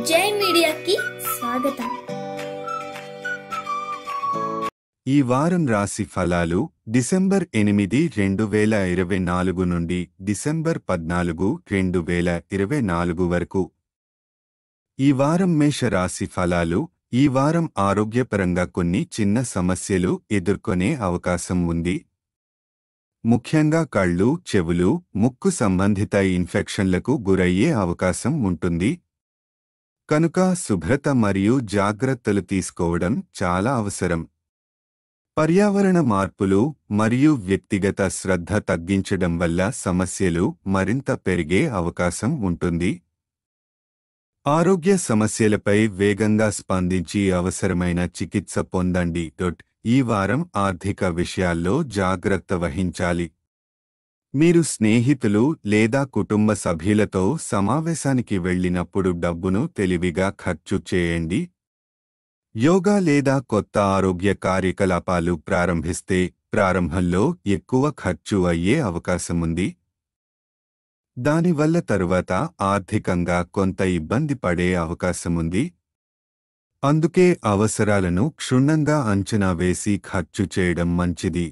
జై మీడియాకి స్వాగతం. ఈ వారం రాశి ఫలాలు డిసెంబర్ 8, 2024 నుండి డిసెంబర్ 14, 2024 వరకు. ఈ వారం మేష రాశి ఫలాలు. ఈ వారం ఆరోగ్యపరంగా కొన్ని చిన్న సమస్యలు ఎదుర్కొనే అవకాశం ఉంది. ముఖ్యంగా కళ్ళు, చెవులు, ముక్కు సంబంధిత ఇన్ఫెక్షన్లకు గురయ్యే అవకాశం ఉంటుంది. కనుక శుభ్రత మరియు జాగ్రత్తలు తీసుకోవడం చాలా అవసరం. పర్యావరణ మార్పులు మరియు వ్యక్తిగత శ్రద్ధ తగ్గించడం వల్ల సమస్యలు మరింత పెరిగే అవకాశం ఉంటుంది. ఆరోగ్య సమస్యలపై వేగంగా స్పందించి అవసరమైన చికిత్స పొందండి. ఈ వారం ఆర్థిక విషయాల్లో జాగ్రత్త వహించాలి. మీరు స్నేహితులు లేదా కుటుంబ సభ్యులతో సమావేశానికి వెళ్ళినప్పుడు డబ్బును తెలివిగా ఖర్చు చేయండి. యోగా లేదా కొత్త ఆరోగ్య కార్యకలాపాలు ప్రారంభిస్తే ప్రారంభంలో ఎక్కువ ఖర్చు అయ్యే అవకాశముంది. దానివల్ల తరువాత ఆర్థికంగా కొంత ఇబ్బంది పడే అవకాశముంది. అందుకే అవసరాలను క్షుణ్ణంగా అంచనా వేసి ఖర్చు చేయడం మంచిది.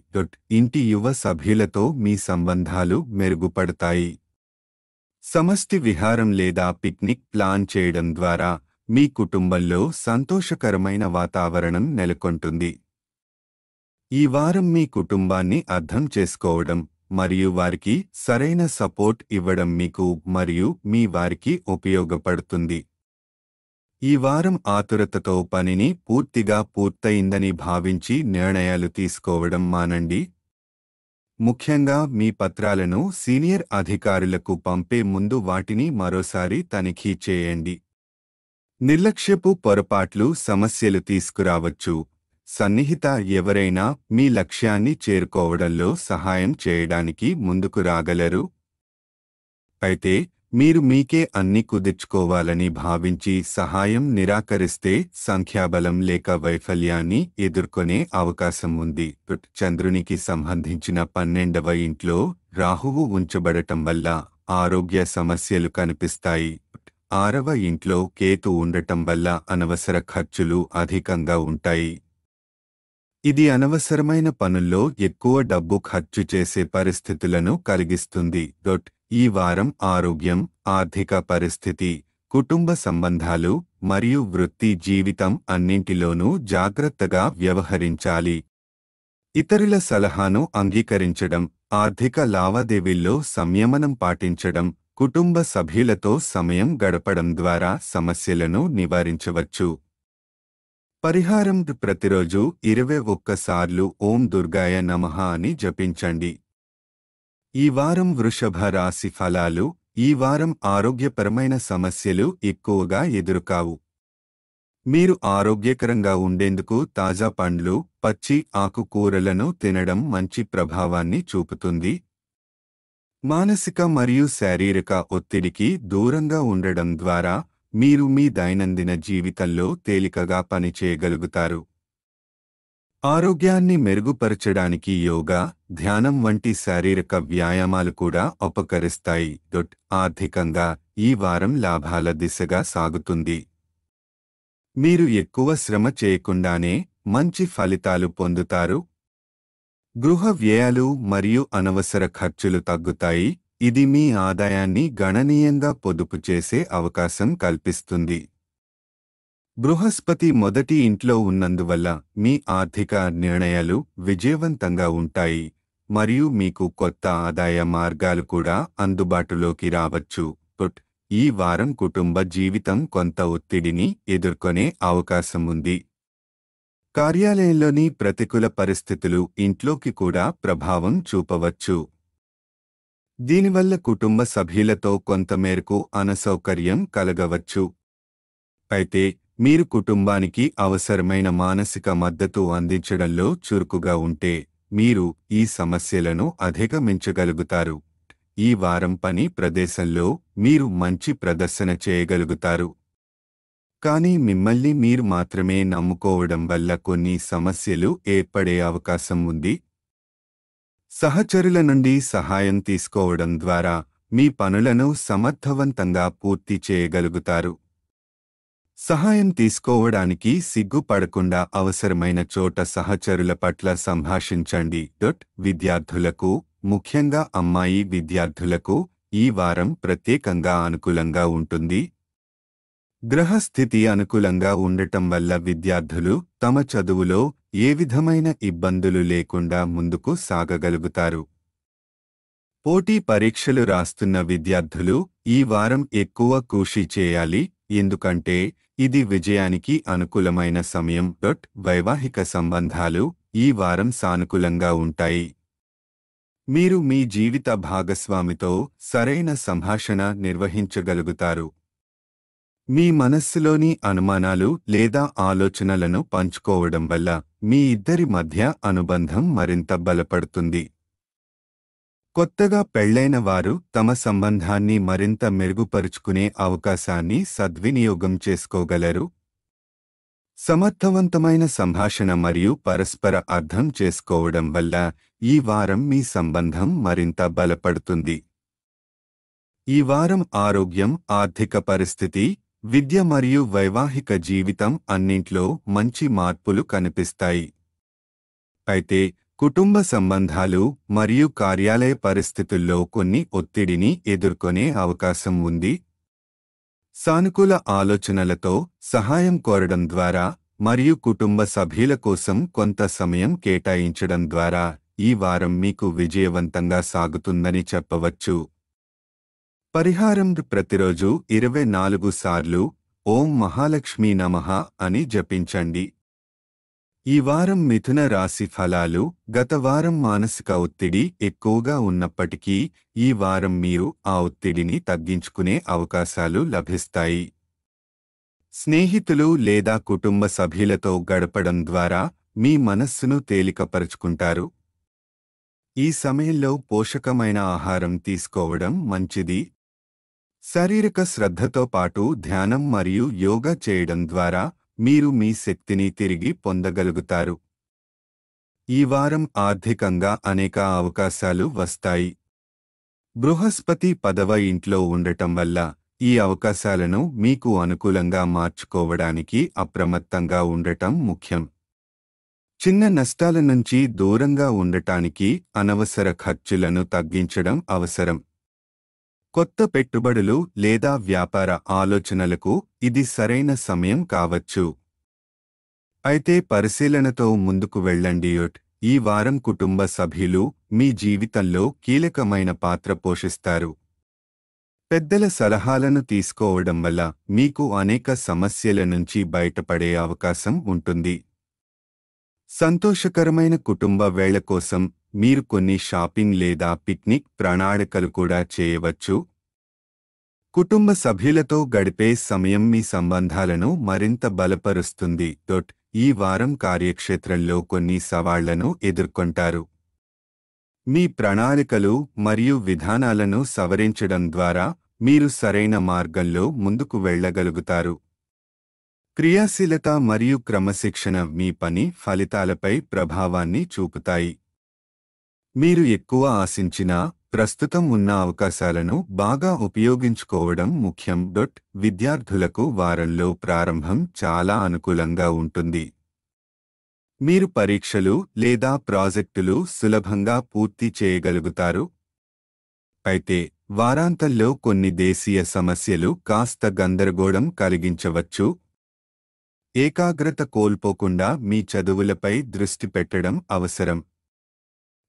ఇంటి యువ సభ్యులతో మీ సంబంధాలు మెరుగుపడతాయి. సమష్టి విహారం లేదా పిక్నిక్ ప్లాన్ చేయడం ద్వారా మీ కుటుంబంలో సంతోషకరమైన వాతావరణం నెలకొంటుంది. ఈ వారం మీ కుటుంబాన్ని అర్థం చేసుకోవడం మరియు వారికి సరైన సపోర్ట్ ఇవ్వడం మీకు మరియు మీ వారికి ఉపయోగపడుతుంది. ఈ వారం ఆతురతతో పనిని పూర్తిగా పూర్తయిందని భావించి నిర్ణయాలు తీసుకోవడం మానండి. ముఖ్యంగా మీ పత్రాలను సీనియర్ అధికారులకు పంపే ముందు వాటిని మరోసారి తనిఖీ చేయండి. నిర్లక్ష్యపు పొరపాట్లు సమస్యలు తీసుకురావచ్చు. సన్నిహిత ఎవరైనా మీ లక్ష్యాన్ని చేరుకోవడంలో సహాయం చేయడానికి ముందుకు రాగలరు. అయితే మీరు మీకే అన్ని కుదుర్చుకోవాలని భావించి సహాయం నిరాకరిస్తే సంఖ్యాబలం లేక వైఫల్యాన్ని ఎదుర్కొనే అవకాశం ఉంది. చంద్రునికి సంబంధించిన 12వ ఇంట్లో రాహువు ఉంచబడటం వల్ల ఆరోగ్య సమస్యలు కనిపిస్తాయి. 6వ ఇంట్లో కేతు ఉండటం వల్ల అనవసర ఖర్చులు అధికంగా ఉంటాయి. ఇది అనవసరమైన పనుల్లో ఎక్కువ డబ్బు ఖర్చు చేసే పరిస్థితులను కలిగిస్తుంది. ఈ వారం ఆరోగ్యం, ఆర్థిక పరిస్థితి, కుటుంబ సంబంధాలు మరియు వృత్తి జీవితం అన్నింటిలోనూ జాగ్రత్తగా వ్యవహరించాలి. ఇతరుల సలహాను అంగీకరించడం, ఆర్థిక లావాదేవీల్లో సంయమనం పాటించడం, కుటుంబ సభ్యులతో సమయం గడపడం ద్వారా సమస్యలను నివారించవచ్చు. పరిహారం: ప్రతిరోజు 21 సార్లు ఓం దుర్గాయ నమః అని జపించండి. ఈ వారం వృషభ రాశి ఫలాలు. ఈ వారం ఆరోగ్యపరమైన సమస్యలు ఎక్కువగా ఎదురుకావు. మీరు ఆరోగ్యకరంగా ఉండేందుకు తాజా పండ్లు, పచ్చి ఆకుకూరలను తినడం మంచి ప్రభావాన్ని చూపుతుంది. మానసిక మరియు శారీరక ఒత్తిడికి దూరంగా ఉండడం ద్వారా మీరు మీ దైనందిన జీవితంలో తేలికగా పనిచేయగలుగుతారు. ఆరోగ్యాన్ని మెరుగుపరచడానికి యోగా, ధ్యానం వంటి శారీరక వ్యాయామాలు కూడా ఉపకరిస్తాయి. ఆర్థికంగా ఈ వారం లాభాల దిశగా సాగుతుంది. మీరు ఎక్కువ శ్రమ చేయకుండానే మంచి ఫలితాలు పొందుతారు. గృహ వ్యయాలు మరియు అనవసర ఖర్చులు తగ్గుతాయి. ఇది మీ ఆదాయాన్ని గణనీయంగా పొదుపు చేసే అవకాశం కల్పిస్తుంది. బృహస్పతి మొదటి ఇంట్లో ఉన్నందువల్ల మీ ఆర్థిక నిర్ణయాలు విజయవంతంగా ఉంటాయి మరియు మీకు కొత్త ఆదాయ మార్గాలు కూడా అందుబాటులోకి రావచ్చు. ఈ వారం కుటుంబ జీవితం కొంత ఒత్తిడిని ఎదుర్కొనే అవకాశం ఉంది. కార్యాలయంలోని ప్రతికూల పరిస్థితులు ఇంట్లోకి కూడా ప్రభావం చూపవచ్చు. దీనివల్ల కుటుంబ సభ్యులతో కొంతమేరకు అసౌకర్యం కలగవచ్చు. అయితే మీరు కుటుంబానికి అవసరమైన మానసిక మద్దతు అందించడంలో చురుకుగా ఉంటే మీరు ఈ సమస్యలను అధిగమించగలుగుతారు. ఈ వారం పని ప్రదేశంలో మీరు మంచి ప్రదర్శన చేయగలుగుతారు. కానీ మిమ్మల్ని మీరు మాత్రమే నమ్ముకోవడం వల్ల కొన్ని సమస్యలు ఏర్పడే అవకాశం ఉంది. సహచరుల నుండి సహాయం తీసుకోవడం ద్వారా మీ పనులను సమర్థవంతంగా పూర్తి చేయగలుగుతారు. సహాయం తీసుకోవడానికి సిగ్గుపడకుండా అవసరమైన చోట సహచరుల పట్ల సంభాషించండి. విద్యార్థులకు, ముఖ్యంగా అమ్మాయి విద్యార్థులకు ఈ వారం ప్రత్యేకంగా అనుకూలంగా ఉంటుంది. గ్రహస్థితి అనుకూలంగా ఉండటం వల్ల విద్యార్థులు తమ చదువులో ఏ విధమైన ఇబ్బందులు లేకుండా ముందుకు సాగగలుగుతారు. పోటీ పరీక్షలు రాస్తున్న విద్యార్థులు ఈ వారం ఎక్కువ కృషి చేయాలి, ఎందుకంటే ఇది విజయానికి అనుకూలమైన సమయం. వైవాహిక సంబంధాలు ఈ వారం సానుకూలంగా ఉంటాయి. మీరు మీ జీవిత భాగస్వామితో సరైన సంభాషణ నిర్వహించగలుగుతారు. మీ మనస్సులోని అనుమానాలు లేదా ఆలోచనలను పంచుకోవడం వల్ల మీ ఇద్దరి మధ్య అనుబంధం మరింత బలపడుతుంది. కొత్తగా పెళ్లైన వారు తమ సంబంధాన్ని మరింత మెరుగుపరుచుకునే అవకాశాన్ని సద్వినియోగం చేసుకోగలరు. సమర్థవంతమైన సంభాషణ మరియు పరస్పర అర్థం చేసుకోవడం వల్ల ఈ వారం మీ సంబంధం మరింత బలపడుతుంది. ఈ వారం ఆరోగ్యం, ఆర్థిక పరిస్థితి, విద్య మరియు వైవాహిక జీవితం అన్నింట్లో మంచి మార్పులు కనిపిస్తాయి. అయితే కుటుంబ సంబంధాలు మరియు కార్యాలయ పరిస్థితుల్లో కొన్ని ఒత్తిడిని ఎదుర్కొనే అవకాశం ఉంది. సానుకూల ఆలోచనలతో సహాయం కోరడం ద్వారా మరియు కుటుంబ సభ్యుల కోసం కొంత సమయం కేటాయించడం ద్వారా ఈ వారం మీకు విజయవంతంగా సాగుతుందని చెప్పవచ్చు. పరిహారం: ప్రతిరోజు 24 సార్లు ఓం మహాలక్ష్మీ నమః అని జపించండి. ఈ వారం మిథున రాశి ఫలాలు. గత వారం మానసిక ఒత్తిడి ఎక్కువగా ఉన్నప్పటికీ ఈ వారం మీరు ఆ ఒత్తిడిని తగ్గించుకునే అవకాశాలు లభిస్తాయి. స్నేహితులు లేదా కుటుంబ సభ్యులతో గడపడం ద్వారా మీ మనస్సును తేలికపరుచుకుంటారు. ఈ సమయంలో పోషకమైన ఆహారం తీసుకోవడం మంచిది. శారీరక శ్రద్ధతో పాటు ధ్యానం మరియు యోగా చేయడం ద్వారా మీరు మీ శక్తిని తిరిగి పొందగలుగుతారు. ఈ వారం ఆర్థికంగా అనేక అవకాశాలు వస్తాయి. బృహస్పతి 10వ ఇంట్లో ఉండటం వల్ల ఈ అవకాశాలను మీకు అనుకూలంగా మార్చుకోవడానికి అప్రమత్తంగా ఉండటం ముఖ్యం. చిన్న నష్టాల నుంచి దూరంగా ఉండటానికి అనవసర ఖర్చులను తగ్గించడం అవసరం. కొత్త పెట్టుబడులు లేదా వ్యాపార ఆలోచనలకు ఇది సరైన సమయం కావచ్చు. అయితే పరిశీలనతో ముందుకు వెళ్ళండి. ఈ వారం కుటుంబ సభ్యులు మీ జీవితంలో కీలకమైన పాత్ర పోషిస్తారు. పెద్దల సలహాలను తీసుకోవడం వల్ల మీకు అనేక సమస్యల నుంచి బయటపడే అవకాశం ఉంటుంది. సంతోషకరమైన కుటుంబ వేళ కోసం మీరు కొన్ని షాపింగ్ లేదా పిక్నిక్ ప్రణాళికలు కూడా చేయవచ్చు. కుటుంబ సభ్యులతో గడిపే సమయం మీ సంబంధాలను మరింత బలపరుస్తుంది. ఈ వారం కార్యక్షేత్రంలో కొన్ని సవాళ్లను ఎదుర్కొంటారు. మీ ప్రణాళికలు మరియు విధానాలను సవరించడం ద్వారా మీరు సరైన మార్గంలో ముందుకు వెళ్ళగలుగుతారు. క్రియాశీలత మరియు క్రమశిక్షణ మీ పని ఫలితాలపై ప్రభావాన్ని చూపుతాయి. మీరు ఎక్కువ ఆశించినా ప్రస్తుతం ఉన్న అవకాశాలను బాగా ఉపయోగించుకోవడం ముఖ్యం. విద్యార్థులకు వారంలో ప్రారంభం చాలా అనుకూలంగా ఉంటుంది. మీరు పరీక్షలు లేదా ప్రాజెక్టులు సులభంగా పూర్తి చేయగలుగుతారు. అయితే వారాంతంలో కొన్ని దేశీయ సమస్యలు కాస్త గందరగోళం కలిగించవచ్చు. ఏకాగ్రత కోల్పోకుండా మీ చదువులపై దృష్టి పెట్టడం అవసరం.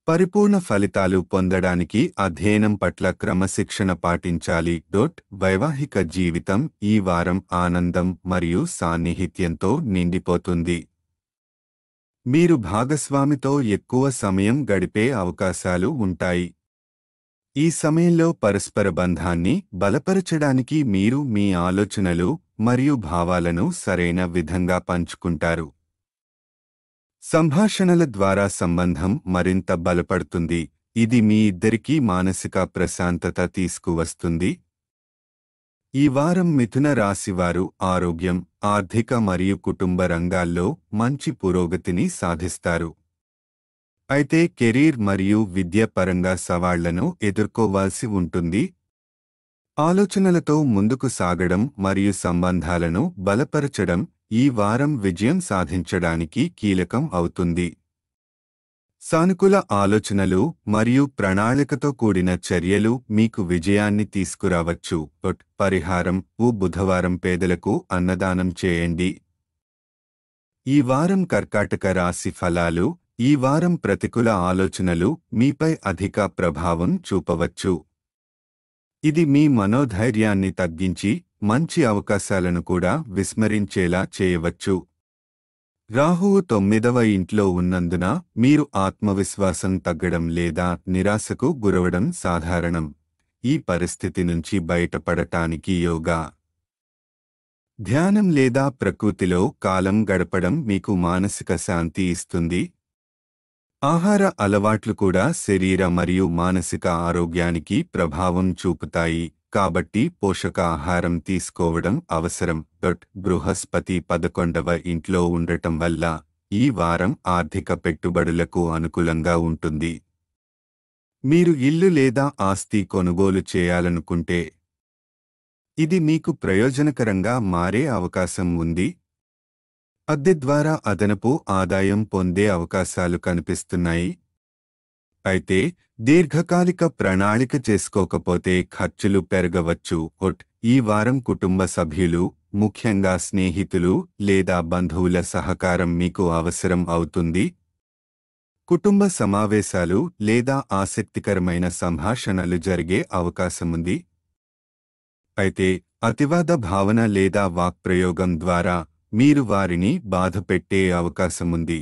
పరిపూర్ణ ఫలితాలు పొందడానికి అధ్యయనం పట్ల క్రమశిక్షణ పాటించాలి. వైవాహిక జీవితం ఈ వారం ఆనందం మరియు సాన్నిహిత్యంతో నిండిపోతుంది. మీరు భాగస్వామితో ఎక్కువ సమయం గడిపే అవకాశాలు ఉంటాయి. ఈ సమయంలో పరస్పర బంధాన్ని బలపరచడానికి మీరు మీ ఆలోచనలు మరియు భావాలను సరైన విధంగా పంచుకుంటారు. సంభాషణల ద్వారా సంబంధం మరింత బలపడుతుంది. ఇది మీ ఇద్దరికీ మానసిక ప్రశాంతత తీసుకువస్తుంది. ఈ వారం మిథున రాశివారు ఆరోగ్యం, ఆర్థిక మరియు కుటుంబ రంగాల్లో మంచి పురోగతిని సాధిస్తారు. అయితే కెరీర్ మరియు విద్య పరంగా సవాళ్లను ఎదుర్కోవాల్సి ఉంటుంది. ఆలోచనలతో ముందుకు సాగడం మరియు సంబంధాలను బలపరచడం ఈ వారం విజయం సాధించడానికి కీలకం అవుతుంది. సానుకూల ఆలోచనలు మరియు ప్రణాళికతో కూడిన చర్యలు మీకు విజయాన్ని తీసుకురావచ్చు. పరిహారం: బుధవారం పేదలకు అన్నదానం చేయండి. ఈ వారం కర్కాటక రాశి ఫలాలు. ఈ వారం ప్రతికూల ఆలోచనలు మీపై అధిక ప్రభావం చూపవచ్చు. ఇది మీ మనోధైర్యాన్ని తగ్గించి మంచి అవకాశాలను కూడా విస్మరించేలా చేయవచ్చు. రాహువు 9వ ఇంట్లో ఉన్నందున మీరు ఆత్మవిశ్వాసం తగ్గడం లేదా నిరాశకు గురవడం సాధారణం. ఈ పరిస్థితి నుంచి బయటపడటానికి యోగా, ధ్యానం లేదా ప్రకృతిలో కాలం గడపడం మీకు మానసిక శాంతి ఇస్తుంది. ఆహార అలవాట్లు కూడా శరీర మరియు మానసిక ఆరోగ్యానికి ప్రభావం చూపుతాయి, కాబట్టి పోషక ఆహారం తీసుకోవడం అవసరం. బృహస్పతి 11వ ఇంట్లో ఉండటం వల్ల ఈ వారం ఆర్థిక పెట్టుబడులకు అనుకూలంగా ఉంటుంది. మీరు ఇల్లు లేదా ఆస్తి కొనుగోలు చేయాలనుకుంటే ఇది మీకు ప్రయోజనకరంగా మారే అవకాశం ఉంది. అద్దె ద్వారా అదనపు ఆదాయం పొందే అవకాశాలు కనిపిస్తున్నాయి. అయితే దీర్ఘకాలిక ప్రణాళిక చేసుకోకపోతే ఖర్చులు పెరగవచ్చు. ఈ వారం కుటుంబ సభ్యులు, ముఖ్యంగా స్నేహితులు లేదా బంధువుల సహకారం మీకు అవసరం అవుతుంది. కుటుంబ సమావేశాలు లేదా ఆసక్తికరమైన సంభాషణలు జరిగే అవకాశముంది. అయితే అతివాద భావన లేదా వాక్ప్రయోగం ద్వారా మీరు వారిని బాధపెట్టే అవకాశముంది.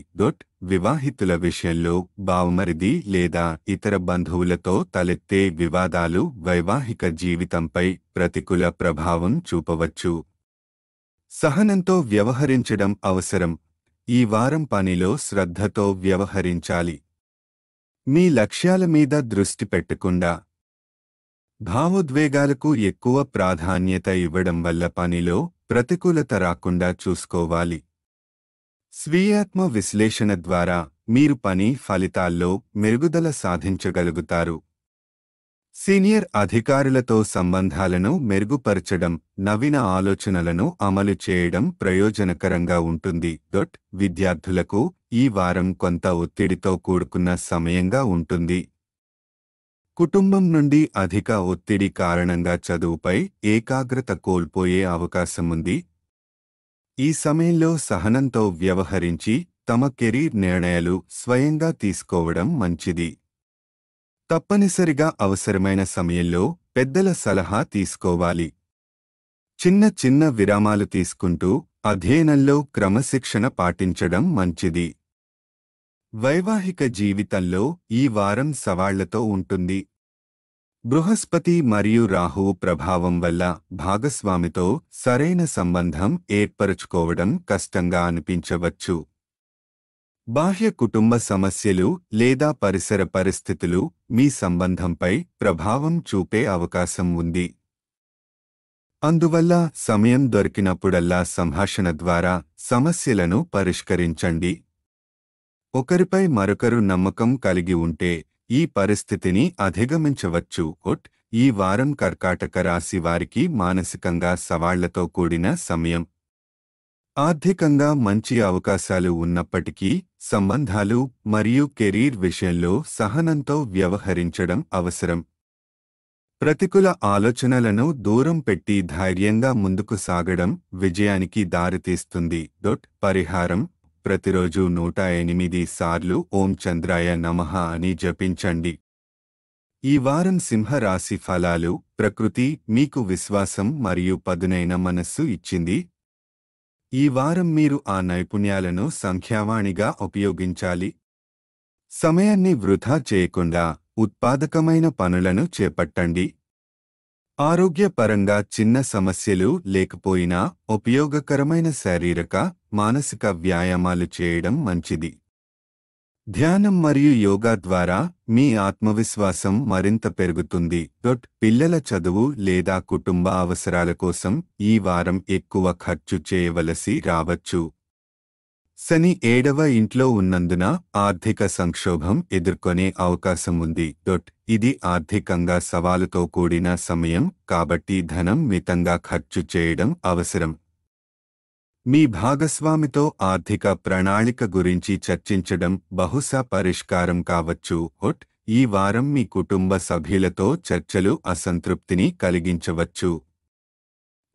వివాహితుల విషయంలో బావమరిది లేదా ఇతర బంధువులతో తలెత్తే వివాదాలు వైవాహిక జీవితంపై ప్రతికూల ప్రభావం చూపవచ్చు. సహనంతో వ్యవహరించడం అవసరం. ఈ వారం పనిలో శ్రద్ధతో వ్యవహరించాలి. మీ లక్ష్యాల మీద దృష్టి పెట్టకుండా భావోద్వేగాలకు ఎక్కువ ప్రాధాన్యత ఇవ్వడం వల్ల పనిలో ప్రతికూలత రాకుండా చూసుకోవాలి. స్వీయాత్మ విశ్లేషణ ద్వారా మీరు పని ఫలితాల్లో మెరుగుదల సాధించగలుగుతారు. సీనియర్ అధికారులతో సంబంధాలను మెరుగుపరచడం, నవీన ఆలోచనలను అమలు చేయడం ప్రయోజనకరంగా ఉంటుంది. విద్యార్థులకు ఈ వారం కొంత ఒత్తిడితో కూడుకున్న సమయంగా ఉంటుంది. కుటుంబం నుండి అధిక ఒత్తిడి కారణంగా చదువుపై ఏకాగ్రత కోల్పోయే అవకాశముంది. ఈ సమయంలో సహనంతో వ్యవహరించి తమ కెరీర్ నిర్ణయాలు స్వయంగా తీసుకోవడం మంచిది. తప్పనిసరిగా అవసరమైన సమయంలో పెద్దల సలహా తీసుకోవాలి. చిన్న చిన్న విరామాలు తీసుకుంటూ అధ్యయనంలో క్రమశిక్షణ పాటించడం మంచిది. వైవాహిక జీవితంలో ఈ వారం సవాళ్లతో ఉంటుంది. బృహస్పతి మరియు రాహువు ప్రభావం వల్ల భాగస్వామితో సరైన సంబంధం ఏర్పరచుకోవడం కష్టంగా అనిపించవచ్చు. బాహ్య కుటుంబ సమస్యలు లేదా పరిసర పరిస్థితులు మీ సంబంధంపై ప్రభావం చూపే అవకాశం ఉంది. అందువల్ల సమయం దొరికినప్పుడల్లా సంభాషణ ద్వారా సమస్యలను పరిష్కరించండి. ఒకరిపై మరొకరు నమ్మకం కలిగి ఉంటే ఈ పరిస్థితిని అధిగమించవచ్చు. ఈ వారం కర్కాటక రాశి వారికి మానసికంగా సవాళ్లతో కూడిన సమయం. ఆర్థికంగా మంచి అవకాశాలు ఉన్నప్పటికీ సంబంధాలు మరియు కెరీర్ విషయంలో సహనంతో వ్యవహరించడం అవసరం. ప్రతికూల ఆలోచనలను దూరం పెట్టి ధైర్యంగా ముందుకు సాగడం విజయానికి దారితీస్తుంది. పరిహారం: ప్రతిరోజు 108 సార్లు ఓం చంద్రాయ నమః అని జపించండి. ఈ వారం సింహరాశి ఫలాలు. ప్రకృతి మీకు విశ్వాసం మరియు పదునైన మనస్సు ఇచ్చింది. ఈ వారం మీరు ఆ నైపుణ్యాలను సంఖ్యావాణిగా ఉపయోగించాలి. సమయాన్ని వృధా చేయకుండా ఉత్పాదకమైన పనులను చేపట్టండి. ఆరోగ్యపరంగా చిన్న సమస్యలు లేకపోయినా ఉపయోగకరమైన శారీరక, మానసిక వ్యాయామాలు చేయడం మంచిది. ధ్యానం మరియు యోగా ద్వారా మీ ఆత్మవిశ్వాసం మరింత పెరుగుతుంది. పిల్లల చదువు లేదా కుటుంబ అవసరాల కోసం ఈ వారం ఎక్కువ ఖర్చు చేయవలసి రావచ్చు. శని 7వ ఇంట్లో ఉన్నందున ఆర్థిక సంక్షోభం ఎదుర్కొనే అవకాశం ఉంది. ఇది ఆర్థికంగా సవాలుతో కూడిన సమయం కాబట్టి ధనం మితంగా ఖర్చు చేయడం అవసరం. మీ భాగస్వామితో ఆర్థిక ప్రణాళిక గురించి చర్చించడం బహుశా పరిష్కారం కావచ్చు. ఈ వారం మీ కుటుంబ సభ్యులతో చర్చలు అసంతృప్తిని కలిగించవచ్చు.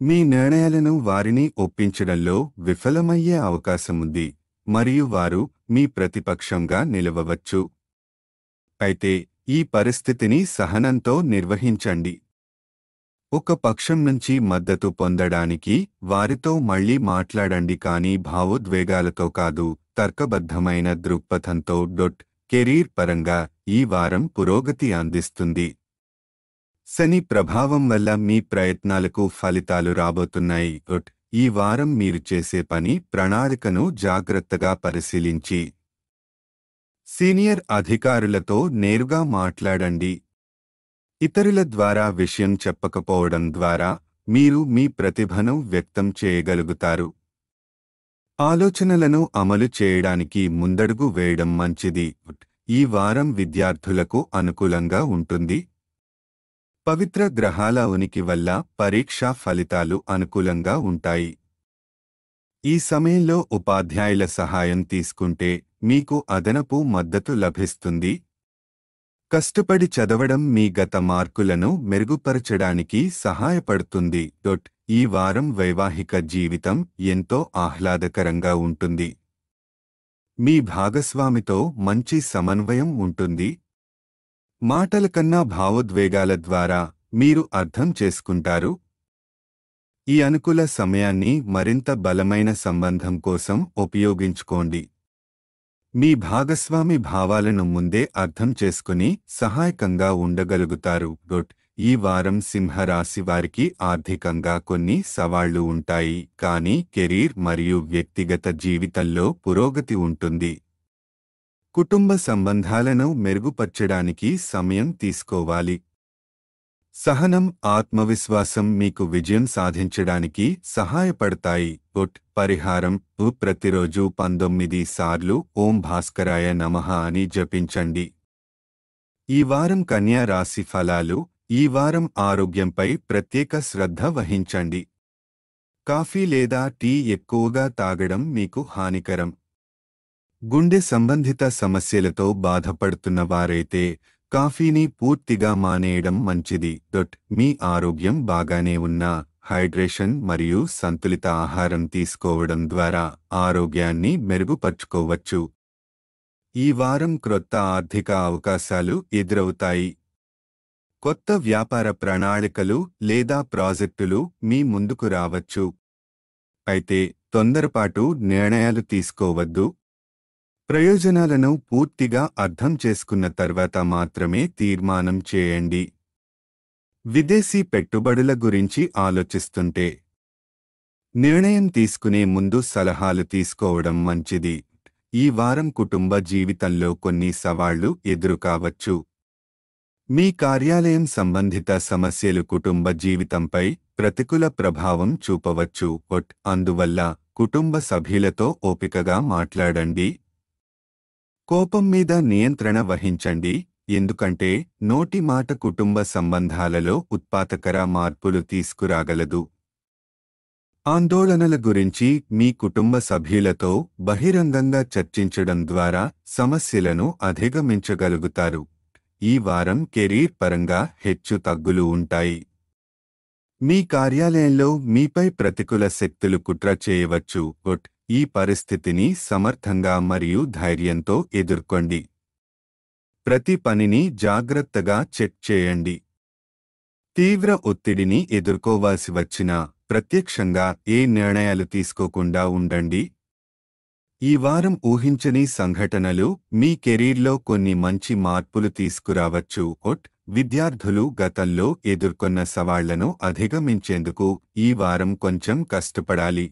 మీ నిర్ణయాలను వారిని ఒప్పించడంలో విఫలమయ్యే అవకాశముంది మరియు వారు మీ ప్రతిపక్షంగా నిలవవచ్చు. అయితే ఈ పరిస్థితిని సహనంతో నిర్వహించండి. ఒక పక్షం నుంచి మద్దతు పొందడానికి వారితో మళ్ళీ మాట్లాడండి, కానీ భావోద్వేగాలతో కాదు, తర్కబద్ధమైన దృక్పథంతో. కెరీర్ పరంగా ఈ వారం పురోగతి అందిస్తుంది. శని ప్రభావం వల్ల మీ ప్రయత్నాలకు ఫలితాలు రాబోతున్నాయి. ఈ వారం మీరు చేసే పని ప్రణాళికను జాగ్రత్తగా పరిశీలించి సీనియర్ అధికారులతో నేరుగా మాట్లాడండి. ఇతరుల ద్వారా విషయం చెప్పకపోవడం ద్వారా మీరు మీ ప్రతిభను వ్యక్తం చేయగలుగుతారు. ఆలోచనలను అమలు చేయడానికి ముందడుగు వేయడం మంచిది. ఈ వారం విద్యార్థులకు అనుకూలంగా ఉంటుంది. పవిత్ర గ్రహాల ఉనికి వల్ల పరీక్షా ఫలితాలు అనుకూలంగా ఉంటాయి. ఈ సమయంలో ఉపాధ్యాయుల సహాయం తీసుకుంటే మీకు అదనపు మద్దతు లభిస్తుంది. కష్టపడి చదవడం మీ గత మార్కులను మెరుగుపరచడానికి సహాయపడుతుంది. ఈ వారం వైవాహిక జీవితం ఎంతో ఆహ్లాదకరంగా ఉంటుంది. మీ భాగస్వామితో మంచి సమన్వయం ఉంటుంది. మాటల కన్నా భావోద్వేగాల ద్వారా మీరు అర్థం చేసుకుంటారు. ఈ అనుకూల సమయాన్ని మరింత బలమైన సంబంధం కోసం ఉపయోగించుకోండి. మీ భాగస్వామి భావాలను ముందే అర్థం చేసుకుని సహాయకంగా ఉండగలుగుతారు. ఈ వారం సింహరాశి వారికి ఆర్థికంగా కొన్ని సవాళ్లు ఉంటాయి, కానీ కెరీర్ మరియు వ్యక్తిగత జీవితంలో పురోగతి ఉంటుంది. కుటుంబ సంబంధాలను మెరుగుపర్చడానికి సమయం తీసుకోవాలి. సహనం, ఆత్మవిశ్వాసం మీకు విజయం సాధించడానికి సహాయపడతాయి. పరిహారం: ప్రతిరోజు 19 సార్లు ఓం భాస్కరాయ నమః అని జపించండి. ఈ వారం కన్యా రాశి ఫలాలు. ఈ వారం ఆరోగ్యంపై ప్రత్యేక శ్రద్ధ వహించండి. కాఫీ లేదా టీ ఎక్కువగా తాగడం మీకు హానికరం. గుండె సంబంధిత సమస్యలతో బాధపడుతున్న వారైతే కాఫీని పూర్తిగా మానేయడం మంచిది. మీ ఆరోగ్యం బాగానే ఉన్నా హైడ్రేషన్ మరియు సంతులిత ఆహారం తీసుకోవడం ద్వారా ఆరోగ్యాన్ని మెరుగుపర్చుకోవచ్చు. ఈ వారం క్రొత్త ఆర్థిక అవకాశాలు ఎదురవుతాయి. కొత్త వ్యాపార ప్రణాళికలు లేదా ప్రాజెక్టులు మీ ముందుకు రావచ్చు. అయితే తొందరపాటు నిర్ణయాలు తీసుకోవద్దు. ప్రయోజనాలను పూర్తిగా అర్థం చేసుకున్న తర్వాత మాత్రమే తీర్మానం చేయండి. విదేశీ పెట్టుబడుల గురించి ఆలోచిస్తుంటే నిర్ణయం తీసుకునే ముందు సలహాలు తీసుకోవడం మంచిది. ఈ వారం కుటుంబ జీవితంలో కొన్ని సవాళ్లు ఎదురుకావచ్చు. మీ కార్యాలయం సంబంధిత సమస్యలు కుటుంబ జీవితంపై ప్రతికూల ప్రభావం చూపవచ్చు. అందువల్ల కుటుంబ సభ్యులతో ఓపికగా మాట్లాడండి. కోపం మీద నియంత్రణ వహించండి, ఎందుకంటే నోటి మాట కుటుంబ సంబంధాలలో ఉత్పాతకర మార్పులు తీసుకురాగలదు. ఆందోళనల గురించి మీ కుటుంబ సభ్యులతో బహిరంగంగా చర్చించడం ద్వారా సమస్యలను అధిగమించగలుగుతారు. ఈ వారం కెరీర్ పరంగా హెచ్చు తగ్గులు ఉంటాయి. మీ కార్యాలయంలో మీపై ప్రతికూల శక్తులు కుట్ర చేయవచ్చు. ఈ పరిస్థితిని సమర్థంగా మరియు ధైర్యంతో ఎదుర్కోండి. ప్రతి పనిని జాగ్రత్తగా చెక్ చేయండి. తీవ్ర ఒత్తిడిని ఎదుర్కోవాల్సి వచ్చినా ప్రత్యక్షంగా ఏ నిర్ణయాలు తీసుకోకుండా ఉండండి. ఈ వారం ఊహించని సంఘటనలు మీ కెరీర్లో కొన్ని మంచి మార్పులు తీసుకురావచ్చు. విద్యార్థులు గతంలో ఎదుర్కొన్న సవాళ్లను అధిగమించేందుకు ఈ వారం కొంచెం కష్టపడాలి.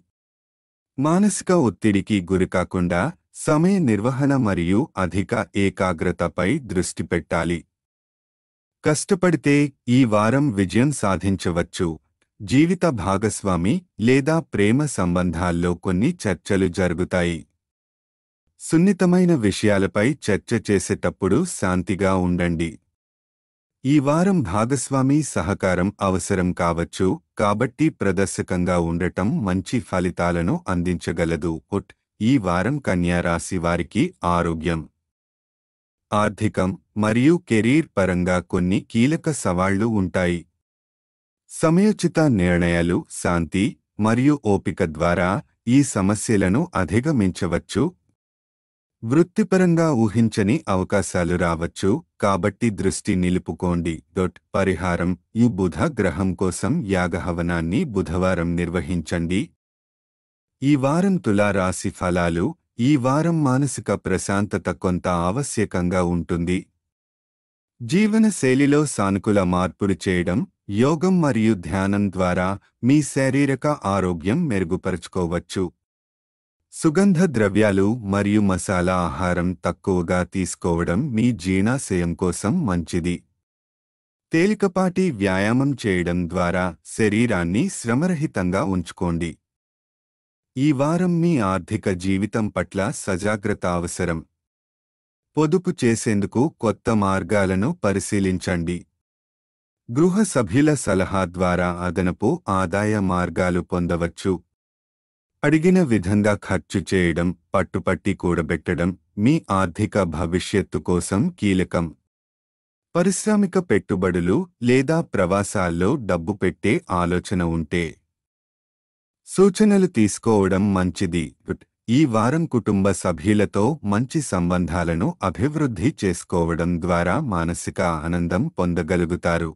మానసిక ఒత్తిడికి గురికాకుండా సమయ నిర్వహణ మరియు అధిక ఏకాగ్రతపై దృష్టి పెట్టాలి. కష్టపడితే ఈ వారం విజయం సాధించవచ్చు. జీవిత భాగస్వామి లేదా ప్రేమ సంబంధాల్లో కొన్ని చర్చలు జరుగుతాయి. సున్నితమైన విషయాలపై చర్చ చేసేటప్పుడు శాంతిగా ఉండండి. ఈ వారం భాగస్వామి సహకారం అవసరం కావచ్చు, కాబట్టి ప్రదర్శకంగా ఉండటం మంచి ఫలితాలను అందించగలదు. ఈ వారం కన్యా రాశి వారికి ఆరోగ్యం, ఆర్థికం మరియు కెరీర్ పరంగా కొన్ని కీలక సవాళ్లు ఉంటాయి. సమయోచిత నిర్ణయాలు, శాంతి మరియు ఓపిక ద్వారా ఈ సమస్యలను అధిగమించవచ్చు. వృత్తిపరంగా ఊహించని అవకాశాలు రావచ్చు, కాబట్టి దృష్టి నిలుపుకోండి. పరిహారం: ఈ బుధ గ్రహం కోసం యాగహవనాన్ని బుధవారం నిర్వహించండి. ఈ వారం తులా రాశి ఫలాలు. ఈ వారం మానసిక ప్రశాంతత కొంత ఆవశ్యకంగా ఉంటుంది. జీవనశైలిలో సానుకూల మార్పులు చేయడం, యోగం మరియు ధ్యానం ద్వారా మీ శారీరక ఆరోగ్యం మెరుగుపరుచుకోవచ్చు. సుగంధ ద్రవ్యాలు మరియు మసాలా ఆహారం తక్కువగా తీసుకోవడం మీ జీర్ణాశయం కోసం మంచిది. తేలికపాటి వ్యాయామం చేయడం ద్వారా శరీరాన్ని శ్రమరహితంగా ఉంచుకోండి. ఈ వారం మీ ఆర్థిక జీవితం పట్ల సజాగ్రత్త అవసరం. పొదుపు చేసేందుకు కొత్త మార్గాలను పరిశీలించండి. గృహ సభ్యుల సలహా ద్వారా అదనపు ఆదాయ మార్గాలు పొందవచ్చు. అడిగిన విధంగా ఖర్చు చేయడం, పట్టుపట్టి కూడబెట్టడం మీ ఆర్థిక భవిష్యత్తు కోసం కీలకం. పారిశ్రామిక పెట్టుబడులు లేదా ప్రవాసాల్లో డబ్బు పెట్టే ఆలోచన ఉంటే సూచనలు తీసుకోవడం మంచిది. ఈ వారం కుటుంబ సభ్యులతో మంచి సంబంధాలను అభివృద్ధి చేసుకోవడం ద్వారా మానసిక ఆనందం పొందగలుగుతారు.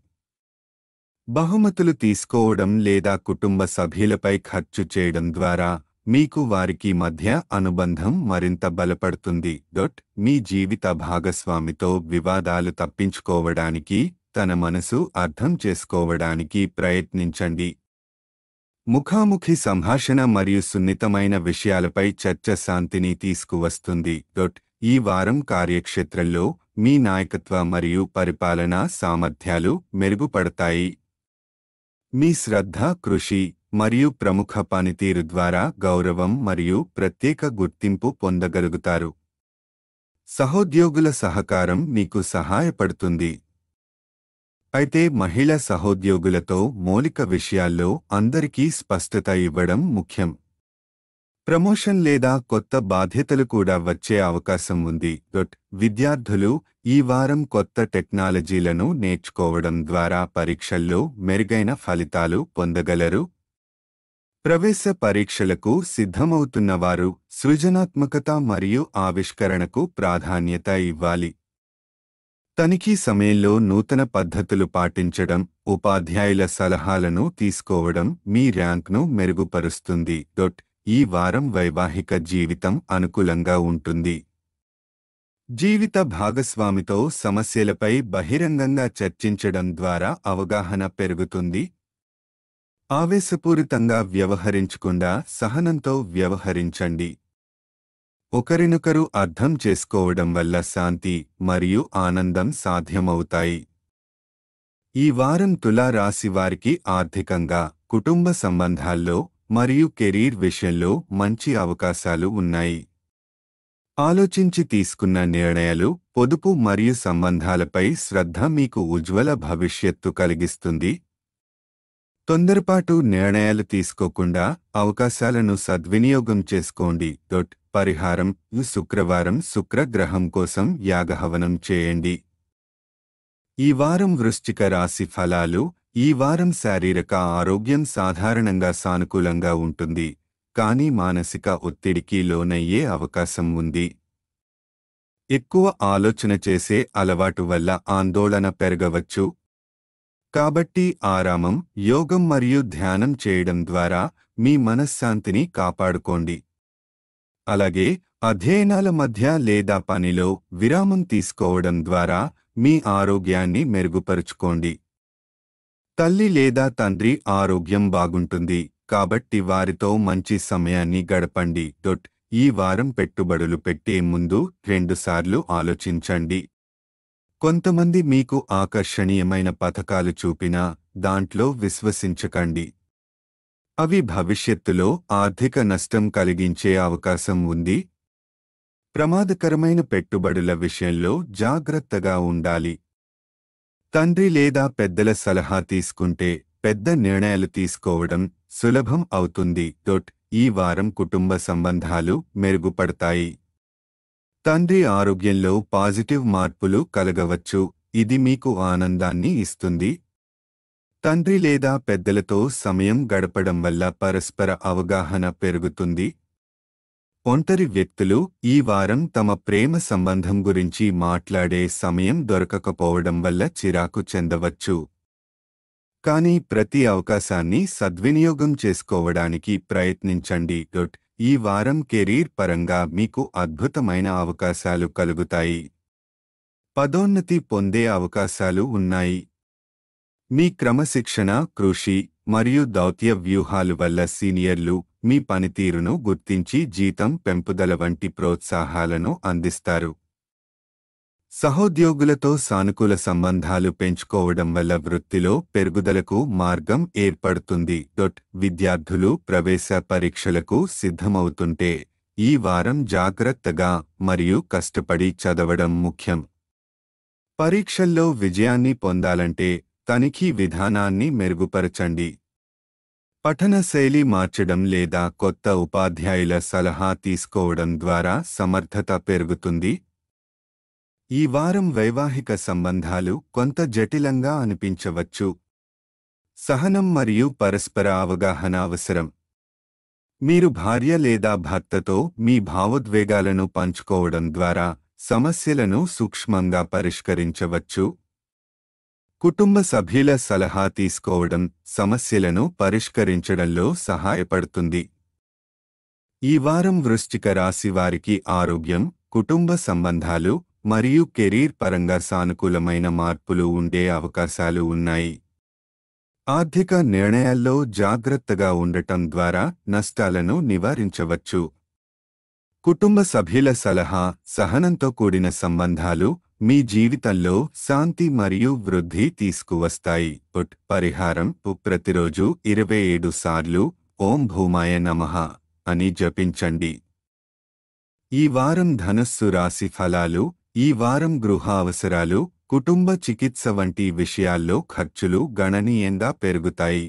బహుమతులు తీసుకోవడం లేదా కుటుంబ సభ్యులపై ఖర్చు చేయడం ద్వారా మీకు వారికి మధ్య అనుబంధం మరింత బలపడుతుంది. మీ జీవిత భాగస్వామితో వివాదాలు తప్పించుకోవడానికి, తన మనసు అర్థం చేసుకోవడానికి ప్రయత్నించండి. ముఖాముఖి సంభాషణ మరియు సున్నితమైన విషయాలపై చర్చ శాంతిని తీసుకువస్తుంది. ఈ వారం కార్యక్షేత్రంలో మీ నాయకత్వ మరియు పరిపాలనా సామర్థ్యాలు మెరుగుపడతాయి. మీ శ్రద్ధ, కృషి మరియు ప్రముఖ పనితీరు ద్వారా గౌరవం మరియు ప్రత్యేక గుర్తింపు పొందగలుగుతారు. సహోద్యోగుల సహకారం మీకు సహాయపడుతుంది. అయితే మహిళా సహోద్యోగులతో మౌలిక విషయాల్లో అందరికీ స్పష్టత ఇవ్వడం ముఖ్యం. ప్రమోషన్ లేదా కొత్త బాధ్యతలు కూడా వచ్చే అవకాశం ఉంది. విద్యార్థులు ఈ వారం కొత్త టెక్నాలజీలను నేర్చుకోవడం ద్వారా పరీక్షల్లో మెరుగైన ఫలితాలు పొందగలరు. ప్రవేశ పరీక్షలకు సిద్ధమవుతున్నవారు సృజనాత్మకత మరియు ఆవిష్కరణకు ప్రాధాన్యత ఇవ్వాలి. తనిఖీ సమయంలో నూతన పద్ధతులు పాటించడం, ఉపాధ్యాయుల సలహాలను తీసుకోవడం మీ ర్యాంక్ను మెరుగుపరుస్తుంది. ఈ వారం వైవాహిక జీవితం అనుకూలంగా ఉంటుంది. జీవిత భాగస్వామితో సమస్యలపై బహిరంగంగా చర్చించడం ద్వారా అవగాహన పెరుగుతుంది. ఆవేశపూరితంగా వ్యవహరించకుండా సహనంతో వ్యవహరించండి. ఒకరినొకరు అర్థం చేసుకోవడం వల్ల శాంతి మరియు ఆనందం సాధ్యమవుతాయి. ఈ వారం తులా రాశి వారికి ఆర్థికంగా, కుటుంబ సంబంధాల్లో మరియు కెరీర్ విషయంలో మంచి అవకాశాలు ఉన్నాయి. ఆలోచించి తీసుకున్న నిర్ణయాలు, పొదుపు మరియు సంబంధాలపై శ్రద్ధ మీకు ఉజ్వల భవిష్యత్తు కలిగిస్తుంది. తొందరపాటు నిర్ణయాలు తీసుకోకుండా అవకాశాలను సద్వినియోగం చేసుకోండి. పరిహారం: శుక్రవారం శుక్రగ్రహం కోసం యాగహవనం చేయండి. ఈ వారం వృశ్చిక రాశి ఫలాలు. ఈ వారం శారీరక ఆరోగ్యం సాధారణంగా సానుకూలంగా ఉంటుంది, కానీ మానసిక ఒత్తిడికి లోనయ్యే అవకాశం ఉంది. ఎక్కువ ఆలోచన చేసే అలవాటు వల్ల ఆందోళన పెరగవచ్చు. కాబట్టి ఆరామం, యోగం మరియు ధ్యానం చేయడం ద్వారా మీ మనశ్శాంతిని కాపాడుకోండి. అలాగే అధ్యయనాల మధ్య లేదా పనిలో విరామం తీసుకోవడం ద్వారా మీ ఆరోగ్యాన్ని మెరుగుపరుచుకోండి. తల్లి లేదా తండ్రి ఆరోగ్యం బాగుంటుంది, కాబట్టి వారితో మంచి సమయాన్ని గడపండి. ఈ వారం పెట్టుబడులు పెట్టే ముందు 2 సార్లు ఆలోచించండి. కొంతమంది మీకు ఆకర్షణీయమైన పథకాలు చూపినా దాంట్లో విశ్వసించకండి. అవి భవిష్యత్తులో ఆర్థిక నష్టం కలిగించే అవకాశం ఉంది. ప్రమాదకరమైన పెట్టుబడుల విషయంలో జాగ్రత్తగా ఉండాలి. తండ్రి లేదా పెద్దల సలహా తీసుకుంటే పెద్ద నిర్ణయాలు తీసుకోవడం సులభం అవుతుంది. ఈ వారం కుటుంబ సంబంధాలు మెరుగుపడతాయి. తండ్రి ఆరోగ్యంలో పాజిటివ్ మార్పులు కలగవచ్చు, ఇది మీకు ఆనందాన్ని ఇస్తుంది. తండ్రి లేదా పెద్దలతో సమయం గడపడం వల్ల పరస్పర అవగాహన పెరుగుతుంది. ఒంటరి వ్యక్తులు ఈ వారం తమ ప్రేమ సంబంధం గురించి మాట్లాడే సమయం దొరకకపోవడం వల్ల చిరాకు చెందవచ్చు. కానీ ప్రతి అవకాశాన్ని సద్వినియోగం చేసుకోవడానికి ప్రయత్నించండి. ఈ వారం కెరీర్ పరంగా మీకు అద్భుతమైన అవకాశాలు కలుగుతాయి. పదోన్నతి పొందే అవకాశాలు ఉన్నాయి. మీ క్రమశిక్షణ, కృషి మరియు దౌత్య వ్యూహాలు వల్ల సీనియర్లు మీ పనితీరును గుర్తించి జీతం పెంపుదల వంటి ప్రోత్సాహాలను అందిస్తారు. సహోద్యోగులతో సానుకూల సంబంధాలు పెంచుకోవడం వల్ల వృత్తిలో పెరుగుదలకు మార్గం ఏర్పడుతుంది. విద్యార్థులు ప్రవేశ పరీక్షలకు సిద్ధమవుతుంటే ఈ వారం జాగ్రత్తగా మరియు కష్టపడి చదవడం ముఖ్యం. పరీక్షల్లో విజయాన్ని పొందాలంటే తనిఖీ విధానాన్ని మెరుగుపరచండి. పఠన శైలి మార్చడం లేదా కొత్త ఉపాధ్యాయుల సలహా తీసుకోవడం ద్వారా సమర్థత పెరుగుతుంది. ఈ వారం వైవాహిక సంబంధాలు కొంత జటిలంగా అనిపించవచ్చు. సహనం మరియు పరస్పర అవగాహన అవసరం. మీరు భార్య లేదా భర్తతో మీ భావోద్వేగాలను పంచుకోవడం ద్వారా సమస్యలను సూక్ష్మంగా పరిష్కరించవచ్చు. కుటుంబ సభ్యుల సలహా తీసుకోవడం సమస్యలను పరిష్కరించడంలో సహాయపడుతుంది. ఈ వారం వృశ్చిక రాశి వారికి ఆరోగ్యం, కుటుంబ సంబంధాలు మరియు కెరీర్ పరంగా సానుకూలమైన మార్పులు ఉండే అవకాశాలు ఉన్నాయి. ఆర్థిక నిర్ణయాల్లో జాగ్రత్తగా ఉండటం ద్వారా నష్టాలను నివారించవచ్చు. కుటుంబ సభ్యుల సలహా, సహనంతో కూడిన సంబంధాలు మీ జీవితంలో శాంతి మరియు వృద్ధి తీసుకువస్తాయి. పరిహారం: ప్రతిరోజు 27 సార్లు ఓం భూమాయ నమః అని జపించండి. ఈ వారం ధనుస్సు రాశి ఫలాలు. ఈ వారం గృహ అవసరాలు, కుటుంబ చికిత్స వంటి విషయాల్లో ఖర్చులు గణనీయంగా పెరుగుతాయి.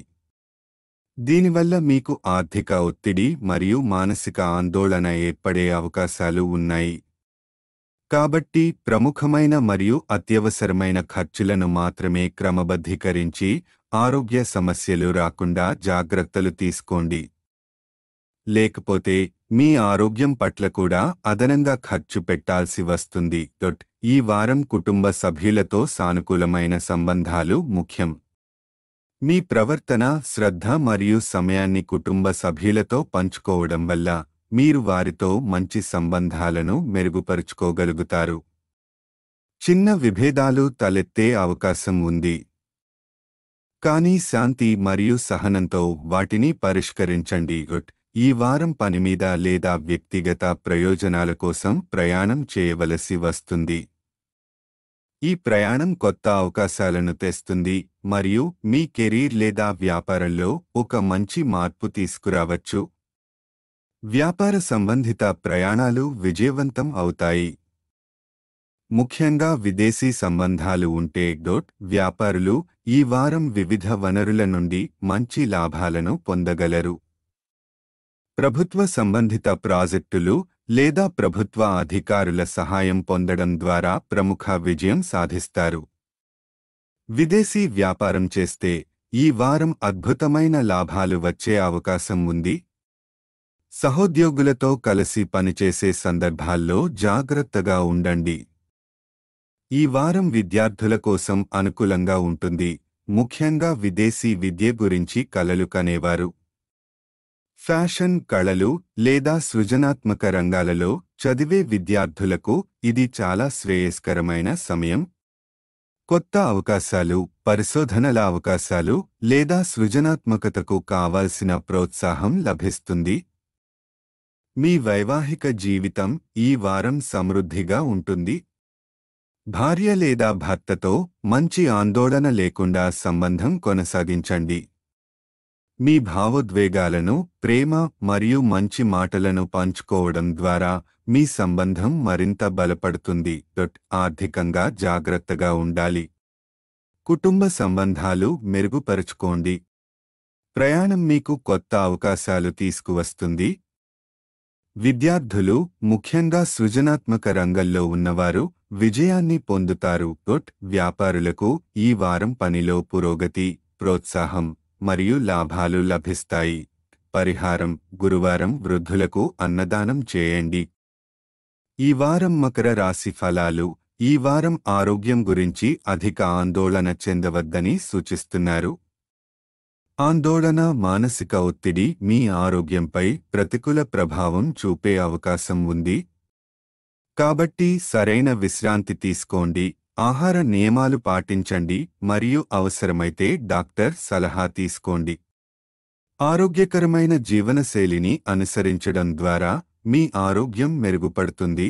దీనివల్ల మీకు ఆర్థిక ఒత్తిడి మరియు మానసిక ఆందోళన ఏర్పడే అవకాశాలు ఉన్నాయి. కాబట్టి ప్రముఖమైన మరియు అత్యవసరమైన ఖర్చులను మాత్రమే క్రమబద్ధీకరించి ఆరోగ్య సమస్యలు రాకుండా జాగ్రత్తలు తీసుకోండి. లేకపోతే మీ ఆరోగ్యం పట్ల కూడా అదనంగా ఖర్చు పెట్టాల్సి వస్తుంది. ఈ వారం కుటుంబ సభ్యులతో సానుకూలమైన సంబంధాలు ముఖ్యం. మీ ప్రవర్తన, శ్రద్ధ మరియు సమయాన్ని కుటుంబ సభ్యులతో పంచుకోవడం వల్ల మీరు వారితో మంచి సంబంధాలను మెరుగుపరుచుకోగలుగుతారు. చిన్న విభేదాలు తలెత్తే అవకాశం ఉంది. కానీ శాంతి మరియు సహనంతో వాటిని పరిష్కరించండి. ఈ వారం పని మీద లేదా వ్యక్తిగత ప్రయోజనాల కోసం ప్రయాణం చేయవలసి వస్తుంది. ఈ ప్రయాణం కొత్త అవకాశాలను తెస్తుంది మరియు మీ కెరీర్ లేదా వ్యాపారంలో ఒక మంచి మార్పు తీసుకురావచ్చు. వ్యాపార సంబంధిత ప్రయాణాలు విజయవంతం అవుతాయి. ముఖ్యంగా విదేశీ సంబంధాలు ఉంటే వ్యాపారులు ఈ వారం వివిధ వనరుల నుండి మంచి లాభాలను పొందగలరు. ప్రభుత్వ సంబంధిత ప్రాజెక్టులు లేదా ప్రభుత్వ అధికారుల సహాయం పొందడం ద్వారా ప్రముఖ విజయం సాధిస్తారు. విదేశీ వ్యాపారం చేస్తే ఈ వారం అద్భుతమైన లాభాలు వచ్చే అవకాశం ఉంది. సహోద్యోగులతో కలిసి పనిచేసే సందర్భాల్లో జాగ్రత్తగా ఉండండి. ఈ వారం విద్యార్థుల కోసం అనుకూలంగా ఉంటుంది, ముఖ్యంగా విదేశీ విద్య గురించి కలలు కనేవారు. ఫ్యాషన్, కళలు లేదా సృజనాత్మక రంగాలలో చదివే విద్యార్థులకు ఇది చాలా శ్రేయస్కరమైన సమయం. కొత్త అవకాశాలు, పరిశోధనల అవకాశాలు లేదా సృజనాత్మకతకు కావాల్సిన ప్రోత్సాహం లభిస్తుంది. మీ వైవాహిక జీవితం ఈ వారం సమృద్ధిగా ఉంటుంది. భార్య లేదా భర్తతో మంచి ఆందోళన లేకుండా సంబంధం కొనసాగించండి. మీ భావోద్వేగాలను, ప్రేమ మరియు మంచి మాటలను పంచుకోవడం ద్వారా మీ సంబంధం మరింత బలపడుతుంది. ఆర్థికంగా జాగ్రత్తగా ఉండాలి. కుటుంబ సంబంధాలు మెరుగుపరుచుకోండి. ప్రయాణం మీకు కొత్త అవకాశాలు తీసుకువస్తుంది. విద్యార్థులు, ముఖ్యంగా సృజనాత్మక రంగంలో ఉన్నవారు, విజయాన్ని పొందుతారు. వ్యాపారులకు ఈ వారం పనిలో పురోగతి, ప్రోత్సాహం మరియు లాభాలు లభిస్తాయి. పరిహారం: గురువారం వృద్ధులకు అన్నదానం చేయండి. ఈ వారం మకర రాశి ఫలాలు. ఈ వారం ఆరోగ్యం గురించి అధిక ఆందోళన చెందవద్దని సూచిస్తున్నారు. ఆందోళన, మానసిక ఒత్తిడి మీ ఆరోగ్యంపై ప్రతికూల ప్రభావం చూపే అవకాశం ఉంది. కాబట్టి సరైన విశ్రాంతి తీసుకోండి, ఆహార నియమాలు పాటించండి మరియు అవసరమైతే డాక్టర్ సలహా తీసుకోండి. ఆరోగ్యకరమైన జీవనశైలిని అనుసరించడం ద్వారా మీ ఆరోగ్యం మెరుగుపడుతుంది.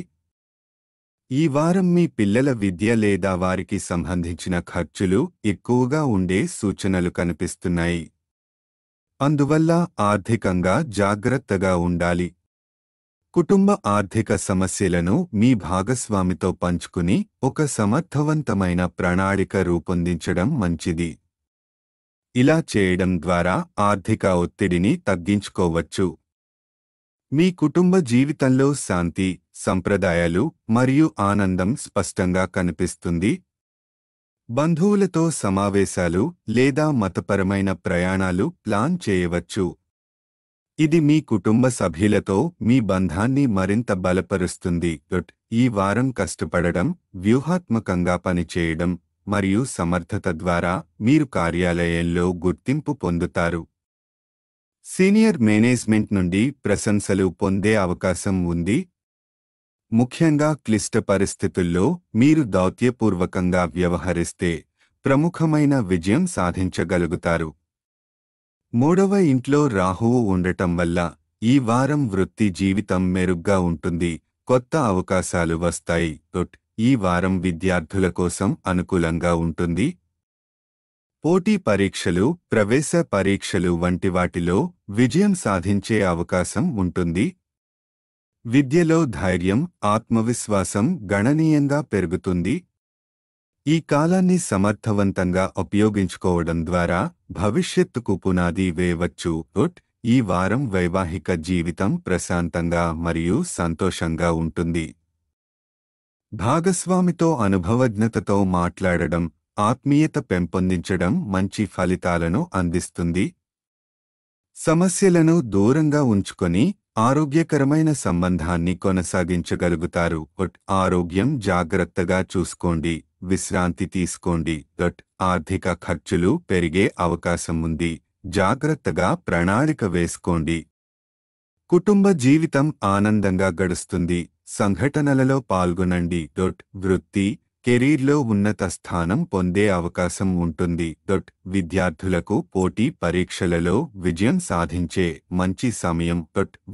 ఈ వారం మీ పిల్లల విద్య లేదా వారికి సంబంధించిన ఖర్చులు ఎక్కువగా ఉండే సూచనలు కనిపిస్తున్నాయి. అందువల్ల ఆర్థికంగా జాగ్రత్తగా ఉండాలి. కుటుంబ ఆర్థిక సమస్యలను మీ భాగస్వామితో పంచుకుని ఒక సమర్థవంతమైన ప్రణాళిక రూపొందించడం మంచిది. ఇలా చేయడం ద్వారా ఆర్థిక ఒత్తిడిని తగ్గించుకోవచ్చు. మీ కుటుంబ జీవితంలో శాంతి, సంప్రదాయాలు మరియు ఆనందం స్పష్టంగా కనిపిస్తుంది. బంధువులతో సమావేశాలు లేదా మతపరమైన ప్రయాణాలు ప్లాన్ చేయవచ్చు. ఇది మీ కుటుంబ సభ్యులతో మీ బంధాన్ని మరింత బలపరుస్తుంది. ఈ వారం కష్టపడడం, వ్యూహాత్మకంగా పనిచేయడం మరియు సమర్థత ద్వారా మీరు కార్యాలయంలో గుర్తింపు పొందుతారు. సీనియర్ మేనేజ్మెంట్ నుండి ప్రశంసలు పొందే అవకాశం ఉంది. ముఖ్యంగా క్లిష్ట పరిస్థితుల్లో మీరు దౌత్యపూర్వకంగా వ్యవహరిస్తే ప్రముఖమైన విజయం సాధించగలుగుతారు. మూడవ ఇంట్లో రాహువు ఉండటం వల్ల ఈ వారం వృత్తి జీవితం మెరుగ్గా ఉంటుంది. కొత్త అవకాశాలు వస్తాయి. ఈ వారం విద్యార్థుల కోసం అనుకూలంగా ఉంటుంది. పోటీ పరీక్షలు, ప్రవేశ పరీక్షలు వంటి వాటిలో విజయం సాధించే అవకాశం ఉంటుంది. విద్యలో ధైర్యం, ఆత్మవిశ్వాసం గణనీయంగా పెరుగుతుంది. ఈ కాలాన్ని సమర్థవంతంగా ఉపయోగించుకోవడం ద్వారా భవిష్యత్తుకు పునాది వేయవచ్చు. ఈ వారం వైవాహిక జీవితం ప్రశాంతంగా మరియు సంతోషంగా ఉంటుంది. భాగస్వామితో అనుభవజ్ఞతతో మాట్లాడడం, ఆత్మీయత పెంపొందించడం మంచి ఫలితాలను అందిస్తుంది. సమస్యలను దూరంగా ఉంచుకొని ఆరోగ్యకరమైన సంబంధాన్ని కొనసాగించగలుగుతారు. ఆరోగ్యం జాగ్రత్తగా చూసుకోండి, విశ్రాంతి తీసుకోండి. ఆర్థిక ఖర్చులు పెరిగే అవకాశం ఉంది. జాగ్రత్తగా ప్రణాళిక వేసుకోండి. కుటుంబ జీవితం ఆనందంగా గడుస్తుంది. సంఘటనలలో పాల్గొనండి. వృత్తి, కెరీర్లో ఉన్నత స్థానం పొందే అవకాశం ఉంటుంది. విద్యార్థులకు పోటీ పరీక్షలలో విజయం సాధించే మంచి సమయం.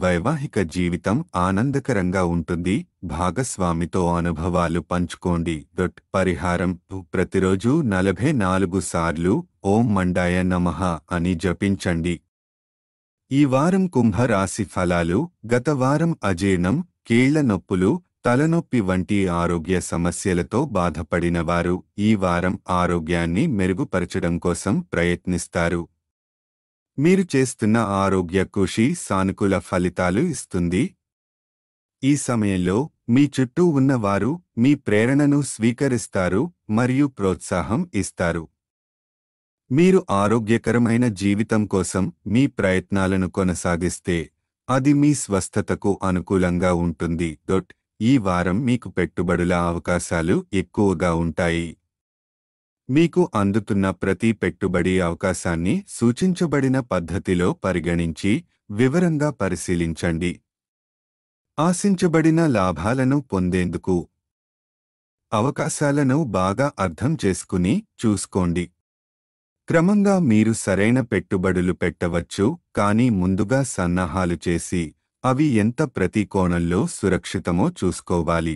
వైవాహిక జీవితం ఆనందకరంగా ఉంటుంది. భాగస్వామితో అనుభవాలు పంచుకోండి. పరిహారం: ప్రతిరోజు 44 సార్లు ఓం మండాయ నమః అని జపించండి. ఈ వారం కుంభరాశి ఫలాలు. గత వారం అజీర్ణం, కీళ్ల నొప్పులు, తలనొప్పి వంటి ఆరోగ్య సమస్యలతో బాధపడిన వారు ఈ వారం ఆరోగ్యాన్ని మెరుగుపరచడం కోసం ప్రయత్నిస్తారు. మీరు చేస్తున్న ఆరోగ్య కృషి సానుకూల ఫలితాలు ఇస్తుంది. ఈ సమయంలో మీ చుట్టూ ఉన్నవారు మీ ప్రేరణను స్వీకరిస్తారు మరియు ప్రోత్సాహం ఇస్తారు. మీరు ఆరోగ్యకరమైన జీవితం కోసం మీ ప్రయత్నాలను కొనసాగిస్తే అది మీ స్వస్థతకు అనుకూలంగా ఉంటుంది. ఈ వారం మీకు పెట్టుబడుల అవకాశాలు ఎక్కువగా ఉంటాయి. మీకు అందుతున్న ప్రతి పెట్టుబడి అవకాశాన్ని సూచించబడిన పద్ధతిలో పరిగణించి వివరంగా పరిశీలించండి. ఆశించబడిన లాభాలను పొందేందుకు అవకాశాలను బాగా అర్థం చేసుకుని చూసుకోండి. క్రమంగా మీరు సరైన పెట్టుబడులు పెట్టవచ్చు, కానీ ముందుగా సన్నాహాలు చేసి అవి ఎంత ప్రతి కోణంలో సురక్షితమో చూసుకోవాలి.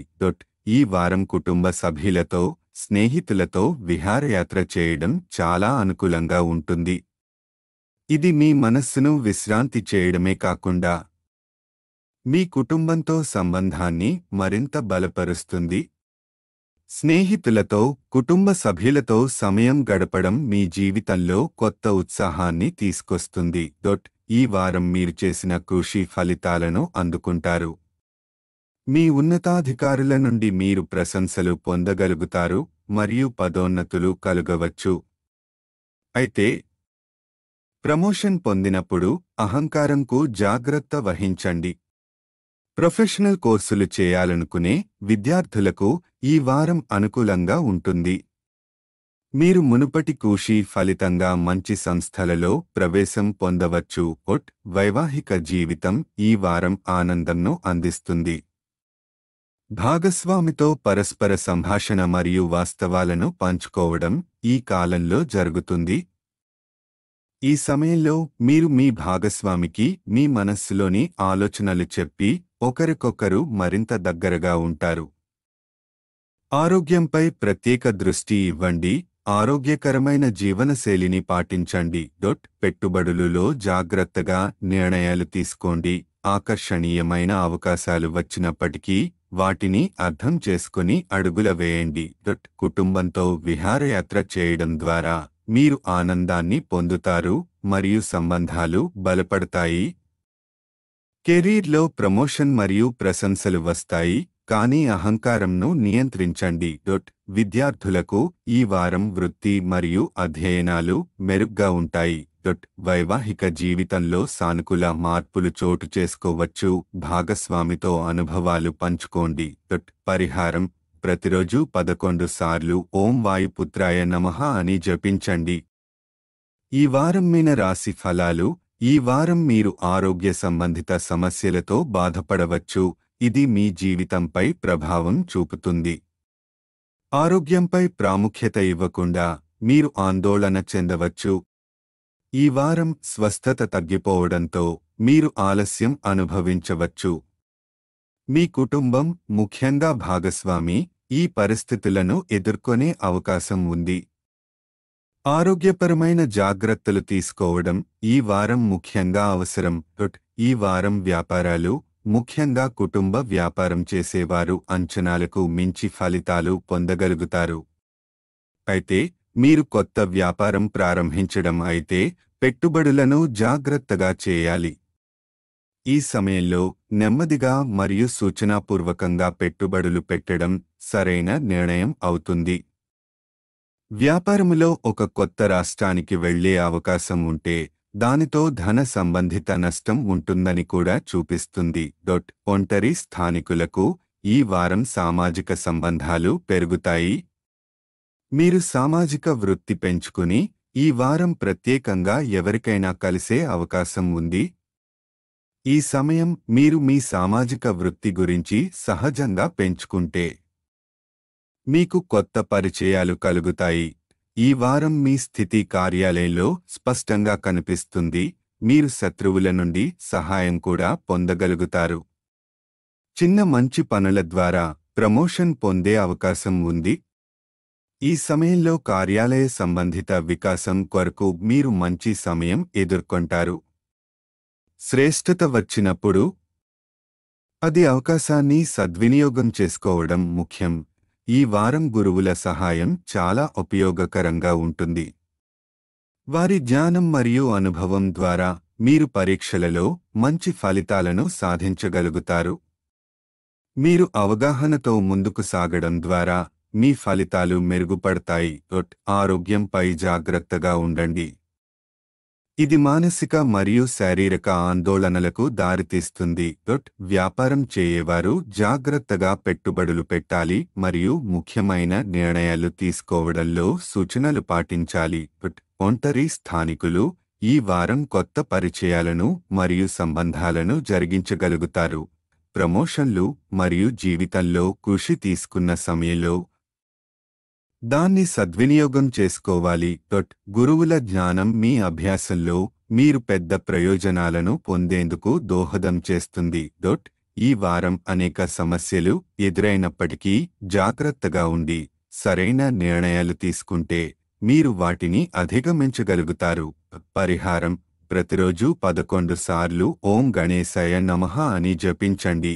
ఈ వారం కుటుంబ సభ్యులతో, స్నేహితులతో విహారయాత్ర చేయడం చాలా అనుకూలంగా ఉంటుంది. ఇది మీ మనస్సును విశ్రాంతి చేయడమే కాకుండా మీ కుటుంబంతో సంబంధాన్ని మరింత బలపరుస్తుంది. స్నేహితులతో, కుటుంబ సభ్యులతో సమయం గడపడం మీ జీవితంలో కొత్త ఉత్సాహాన్ని తీసుకొస్తుంది. ఈ వారం మీరు చేసిన కృషి ఫలితాలను అందుకుంటారు. మీ ఉన్నతాధికారుల నుండి మీరు ప్రశంసలు పొందగలుగుతారు మరియు పదోన్నతులు కలుగవచ్చు. అయితే ప్రమోషన్ పొందినప్పుడు అహంకారంకు జాగ్రత్త వహించండి. ప్రొఫెషనల్ కోర్సులు చేయాలనుకునే విద్యార్థులకు ఈ వారం అనుకూలంగా ఉంటుంది. మీరు మునుపటి కృషి ఫలితంగా మంచి సంస్థలలో ప్రవేశం పొందవచ్చు. వైవాహిక జీవితం ఈ వారం ఆనందంను అందిస్తుంది. భాగస్వామితో పరస్పర సంభాషణ మరియు వాస్తవాలను పంచుకోవడం ఈ కాలంలో జరుగుతుంది. ఈ సమయంలో మీరు మీ భాగస్వామికి మీ మనస్సులోని ఆలోచనలు చెప్పి ఒకరికొకరు మరింత దగ్గరగా ఉంటారు. ఆరోగ్యంపై ప్రత్యేక దృష్టి ఇవ్వండి. ఆరోగ్యకరమైన జీవనశైలిని పాటించండి. పెట్టుబడులలో జాగ్రత్తగా నిర్ణయాలు తీసుకోండి. ఆకర్షణీయమైన అవకాశాలు వచ్చినప్పటికీ వాటిని అర్థం చేసుకుని అడుగుల వేయండి. కుటుంబంతో విహారయాత్ర చేయడం ద్వారా మీరు ఆనందాన్ని పొందుతారు మరియు సంబంధాలు బలపడతాయి. కెరీర్లో ప్రమోషన్ మరియు ప్రశంసలు వస్తాయి, కానీ అహంకారంను నియంత్రించండి. విద్యార్థులకు ఈ వారం వృత్తి మరియు అధ్యయనాలు మెరుగ్గా ఉంటాయి. వైవాహిక జీవితంలో సానుకూల మార్పులు చోటు చేసుకోవచ్చు. భాగస్వామితో అనుభవాలు పంచుకోండి. పరిహారం: ప్రతిరోజు 11 సార్లు ఓం వాయుపుత్రాయ నమః అని జపించండి. ఈ వారం మీన రాశి ఫలాలు. ఈ వారం మీరు ఆరోగ్య సంబంధిత సమస్యలతో బాధపడవచ్చు. ఇది మీ జీవితంపై ప్రభావం చూపుతుంది. ఆరోగ్యంపై ప్రాముఖ్యత ఇవ్వకుండా మీరు ఆందోళన చెందవచ్చు. ఈ వారం స్వస్థత తగ్గిపోవడంతో మీరు ఆలస్యం అనుభవించవచ్చు. మీ కుటుంబం, ముఖ్యంగా భాగస్వామి, ఈ పరిస్థితులను ఎదుర్కొనే అవకాశం ఉంది. ఆరోగ్యపరమైన జాగ్రత్తలు తీసుకోవడం ఈ వారం ముఖ్యంగా అవసరం. ఈ వారం వ్యాపారాలు, ముఖ్యంగా కుటుంబ వ్యాపారం చేసేవారు అంచనాలకు మించి ఫలితాలు పొందగలుగుతారు. అయితే మీరు కొత్త వ్యాపారం ప్రారంభించడం అయితే పెట్టుబడులను జాగ్రత్తగా చేయాలి. ఈ సమయంలో నెమ్మదిగా మరియు సూచనాపూర్వకంగా పెట్టుబడులు పెట్టడం సరైన నిర్ణయం అవుతుంది. వ్యాపారములో ఒక కొత్త రాష్ట్రానికి వెళ్లే అవకాశం ఉంటే దానితో ధన సంబంధిత నష్టం ఉంటుందని కూడా చూపిస్తుంది. ఒంటరి స్థానికులకు ఈ వారం సామాజిక సంబంధాలు పెరుగుతాయి. మీరు సామాజిక వృత్తి పెంచుకుని ఈ వారం ప్రత్యేకంగా ఎవరికైనా కలిసే అవకాశం ఉంది. ఈ సమయం మీరు మీ సామాజిక వృత్తి గురించి సహజంగా పెంచుకుంటే మీకు కొత్త పరిచయాలు కలుగుతాయి. ఈ వారం మీ స్థితి కార్యాలయంలో స్పష్టంగా కనిపిస్తుంది. మీరు శత్రువుల నుండి సహాయం కూడా పొందగలుగుతారు. చిన్న మంచి పనుల ద్వారా ప్రమోషన్ పొందే అవకాశం ఉంది. ఈ సమయంలో కార్యాలయ సంబంధిత వికాసం కొరకు మీరు మంచి సమయం ఎదుర్కొంటారు. శ్రేష్ఠత వచ్చినప్పుడు అది అవకాశాన్ని సద్వినియోగం చేసుకోవడం ముఖ్యం. ఈ వారం గురువుల సహాయం చాలా ఉపయోగకరంగా ఉంటుంది. వారి జ్ఞానం మరియు అనుభవం ద్వారా మీరు పరీక్షలలో మంచి ఫలితాలను సాధించగలుగుతారు. మీరు అవగాహనతో ముందుకు సాగడం ద్వారా మీ ఫలితాలు మెరుగుపడతాయి. ఆరోగ్యంపై జాగ్రత్తగా ఉండండి. ఇది మానసిక మరియు శారీరక ఆందోళనలకు దారితీస్తుంది. వ్యాపారం చేయవారు జాగ్రత్తగా పెట్టుబడులు పెట్టాలి మరియు ముఖ్యమైన నిర్ణయాలు తీసుకోవడంలో సూచనలు పాటించాలి. ఒంటరి స్థానికులు ఈ వారం కొత్త పరిచయాలను మరియు సంబంధాలను జరిగించగలుగుతారు. ప్రమోషన్లు మరియు జీవితంలో కృషి తీసుకున్న సమయంలో దాన్ని సద్వినియోగం చేసుకోవాలి. గురువుల జ్ఞానం మీ అభ్యాసంలో మీరు పెద్ద ప్రయోజనాలను పొందేందుకు దోహదం చేస్తుంది. ఈ వారం అనేక సమస్యలు ఎదురైనప్పటికీ జాగ్రత్తగా ఉండి సరైన నిర్ణయాలు తీసుకుంటే మీరు వాటిని అధిగమించగలుగుతారు. పరిహారం: ప్రతిరోజు 11 సార్లు ఓం గణేశాయ నమః అని జపించండి.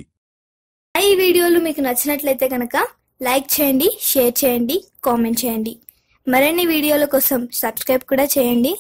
ఈ వీడియోలు మీకు నచ్చినట్లయితే కనుక లైక్ చేయండి, షేర్ చేయండి, కామెంట్ చేయండి. మరిన్ని వీడియోల కోసం సబ్స్క్రైబ్ కూడా చేయండి.